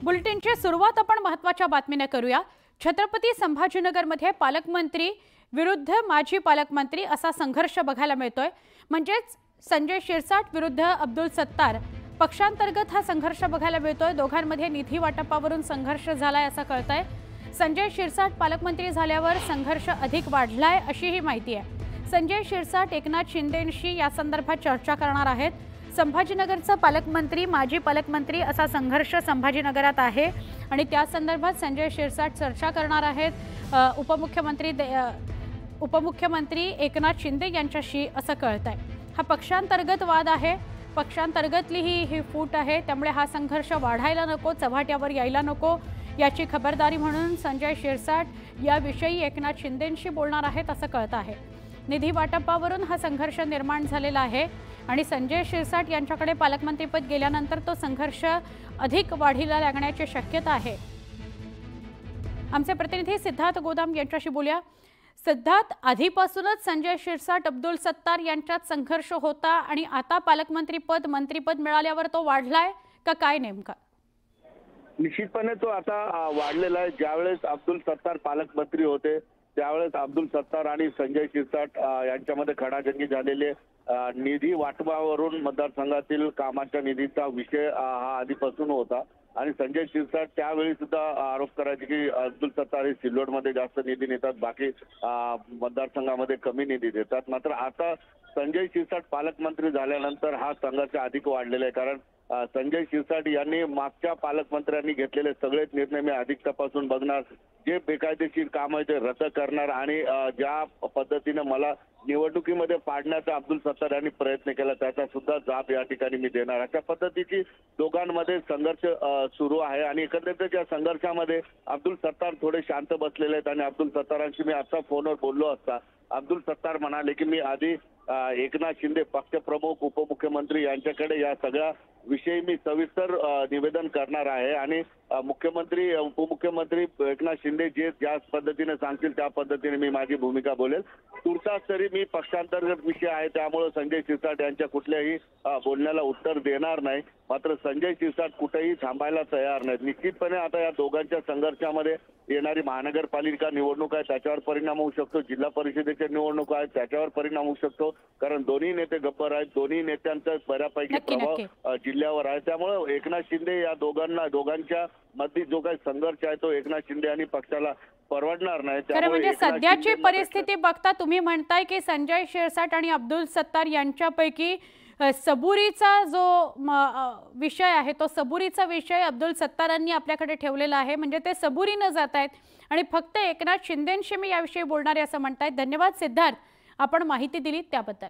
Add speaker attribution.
Speaker 1: बुलेटिनची सुरुवात आपण महत्त्वाच्या बातमीने करूया। छत्रपती संभाजीनगरमध्ये पालकमंत्री विरुद्ध माजी पालकमंत्री असा संघर्ष बघायला मिळतोय। म्हणजेच संजय शिरसाट विरुद्ध अब्दुल सत्तार पक्षांतर्गत हा संघर्ष बघायला मिळतोय। दोघांमध्ये निधी वाटपावरून संघर्ष झालाय असं कळतंय। संजय शिरसाट पालकमंत्री झाल्यावर संघर्ष अधिक वाढलाय अशी ही माहिती आहे। संजय शिरसाट एकनाथ शिंदेंशी या संदर्भात चर्चा करणार आहेत। संभाजीनगरचा पालकमंत्री माजी पालकमंत्री असा संघर्ष संभाजीनगरात आहे आणि त्या संदर्भात संजय शिरसाट चर्चा करणार आहेत उपमुख्यमंत्री एकनाथ शिंदे यांच्याशी असं कळतंय। हा पक्षांतर्गत वाद आहे, पक्षांतर्गतली ही फूट आहे, त्यामुळे हा संघर्ष वाढायला नको, चव्हाट्यावर यायला नको याची खबरदारी म्हणून संजय शिरसाट याविषयी एकनाथ शिंदेंशी बोलणार आहेत असं कळतं आहे। निधी वाटपावरून हा संघर्ष निर्माण झालेला आहे आणि संजय शिरसाट यांच्याकडे पालकमंत्रीपद गेल्यानंतर तो संघर्ष अधिक वाढीला लागण्याची शक्यता आहे। आमचे प्रतिनिधी सिद्धार्थ गोदाम यांच्याशी बोलूया। सिद्धार्थ, आधीपासूनच संजय शिरसाट अब्दुल सत्तार यांच्यात संघर्ष होता आणि आता पालकमंत्रीपद मंत्रीपद मिळाल्यावर तो वाढलाय का काय नेमका?
Speaker 2: निश्चितपणे तो आता वाढलेला आहे। ज्यावेळेस अब्दुल सत्तार पालकमंत्री होते त्यावेळेस अब्दुल सत्तार आणि संजय शिरसाट यांच्यामध्ये खडाजंगी झालेले निधी वाटपावरून मतदारसंघातील कामाच्या निधीचा विषय हा आधीपासून होता आणि संजय शिरसाट त्यावेळी सुद्धा आरोप करायचे की अब्दुल सत्तार हे सिल्लोडमध्ये जास्त निधी नेतात, बाकी मतदारसंघामध्ये कमी निधी देतात। मात्र आता संजय शिरसाट पालकमंत्री झाल्यानंतर हा संघर्ष अधिक वाढलेला आहे। कारण संजय शिरसाट यांनी मागच्या पालकमंत्र्यांनी घेतलेले सगळेच निर्णय मी अधिक तपासून बघणार, जे बेकायदेशीर काम आहे ते रद्द करणार आणि ज्या पद्धतीने मला निवडणुकीमध्ये पाडण्याचा अब्दुल सत्तार यांनी प्रयत्न केला त्याचा सुद्धा जाब या ठिकाणी मी देणार, अशा पद्धतीची दोघांमध्ये संघर्ष सुरू आहे। आणि एकंदरीत या संघर्षामध्ये अब्दुल सत्तार थोडे शांत बसलेले आहेत आणि अब्दुल सत्तारांशी मी आता फोनवर बोललो असता अब्दुल सत्तार म्हणाले की मी आधी एकनाथ शिंदे पक्षप्रमुख उपमुख्यमंत्री यांच्याकडे या सगळ्या विषयी मी सविस्तर निवेदन करणार आहे आणि मुख्यमंत्री उपमुख्यमंत्री एकनाथ शिंदे जे ज्या पद्धतीने सांगतील त्या पद्धतीने मी माझी भूमिका बोलेल। तुर्तास तरी मी पक्षांतर्गत विषय आहे त्यामुळे संजय शिरसाट यांच्या कुठल्याही बोलण्याला उत्तर देणार नाही। मात्र संजय शिरसाट कुठेही थांबायला तयार नाहीत। निश्चितपणे आता या दोघांच्या संघर्षामध्ये येणारी महानगरपालिका निवडणूक आहे त्याच्यावर परिणाम होऊ शकतो, जिल्हा परिषदेच्या निवडणूक आहेत त्याच्यावर परिणाम होऊ शकतो, कारण दोन्ही नेते गब्बर आहेत, दोन्ही नेत्यांचा बऱ्यापैकी प्रभाव जिल्ह्यावर आहे। त्यामुळे एकनाथ शिंदे या दोघांच्या मध्ये जो काही संघर्ष आहे तो एकनाथ शिंदे आणि पक्षाला परवडणार नाही।
Speaker 1: खरं म्हणजे सध्याची परिस्थिती बघता तुम्ही म्हणताय की संजय शिरसाट आणि अब्दुल सत्तार यांच्यापैकी सबुरीचा जो विषय आहे तो सबुरीचा विषय अब्दुल सत्तारांनी आपल्याकडे ठेवलेला आहे, म्हणजे ते सबुरीने जात आहेत आणि फक्त एकनाथ शिंदेंशी मी याविषयी बोलणार आहे असं म्हणतायत। धन्यवाद सिद्धार्थ, आपण माहिती दिली त्याबद्दल।